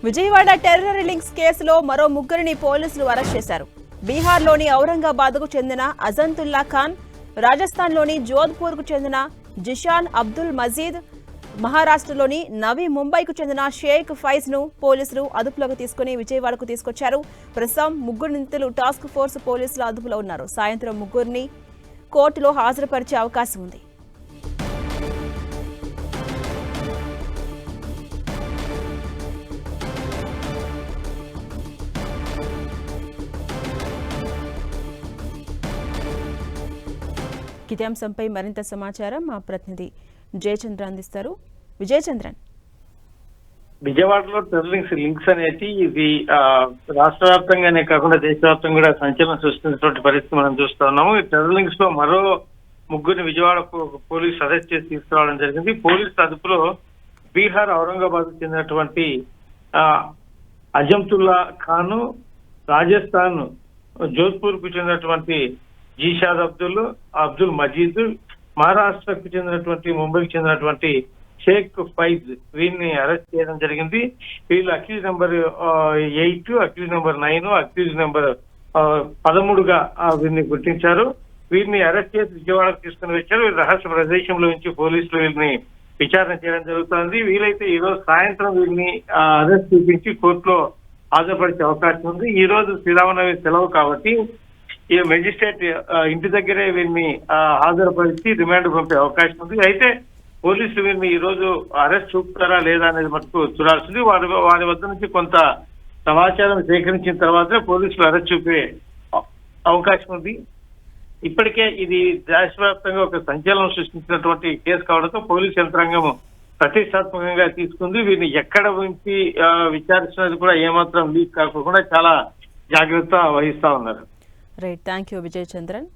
Vijayawada terror links కేసులో మరో ముగ్గురిని పోలీసులు అరెస్ట్ చేశారు. బీహార్లోని ఔరంగాబాద్కు చెందిన అజంతుల్లా ఖాన్, రాజస్థాన్లోని జోధ్పూర్కు చెందిన జిషాన్ అబ్దుల్ మజీద్, మహారాష్ట్రలోని నవీ ముంబైకు చెందిన షేక్ ఫైజ్ను పోలీసులు అదుపులోకి తీసుకుని విజయవాడకు తీసుకొచ్చారు. ప్రస్తుతం ముగ్గురు నిందితులు టాస్క్ ఫోర్స్ పోలీసుల అదుపులో ఉన్నారు. సాయంత్రం ముగ్గురిని కోర్టులో హాజరుపరిచే అవకాశం ఉంది. ఇదే అంశంపై మరింత సమాచారం మా ప్రతినిధి జయచంద్ర అందిస్తారు. విజయచంద్రన్, విజయవాడలో టెర్రర్ లింక్స్ అనేది ఇది రాష్ట్ర వ్యాప్తంగానే కాకుండా దేశవ్యాప్తంగా కూడా సంచలనం సృష్టించినటువంటి పరిస్థితి మనం చూస్తా ఉన్నాము. ఈ టెర్రర్ లింక్స్ లో మరో ముగ్గురిని విజయవాడ పోలీసు అరెస్ట్ చేసి తీసుకురావడం జరిగింది. పోలీసు అదుపులో బీహార్ ఔరంగాబాద్ చెందినటువంటి అజంతుల్లా ఖాను, రాజస్థాన్ జోధ్పూర్ కు చెందినటువంటి జీషాద్ అబ్దుల్ మజీద్, మహారాష్ట్రకు చెందినటువంటి ముంబైకి చెందినటువంటి షేక్ ఫైజ్ వీరిని అరెస్ట్ చేయడం జరిగింది. వీళ్ళు accused number 8, accused number 9, accused number 13గా వీరిని గుర్తించారు. వీరిని అరెస్ట్ చేసి విజయవాడకు తీసుకుని వచ్చారు. వీరు రహస్య ప్రదేశంలో నుంచి పోలీసులు వీరిని విచారణ చేయడం జరుగుతుంది. వీలైతే ఈ రోజు సాయంత్రం వీరిని అరెస్ట్ చూపించి కోర్టులో హాజరుపరిచే అవకాశం ఉంది. ఈ రోజు శ్రీరామనవమి సెలవు కాబట్టి ఈ మెజిస్ట్రేట్ ఇంటి దగ్గరే వీరిని హాజరుపరిచి రిమాండ్ పంపే అవకాశం ఉంది. అయితే పోలీసులు వీరిని ఈ రోజు అరెస్ట్ చూపుతారా లేదా అనేది మటుకు చూడాల్సింది. వారి వద్ద నుంచి కొంత సమాచారం సేకరించిన తర్వాతే పోలీసులు అరెస్ట్ చూపే అవకాశం ఉంది. ఇప్పటికే ఇది దేశవ్యాప్తంగా ఒక సంచలనం సృష్టించినటువంటి కేసు కావడంతో పోలీసు యంత్రాంగం ప్రతిష్టాత్మకంగా తీసుకుంది. వీరిని ఎక్కడ ఉంచి విచారిస్తున్నది కూడా ఏమాత్రం లీక్ కాకుండా చాలా జాగ్రత్త వహిస్తా ఉన్నారు. Right, thank you Vijayachandran.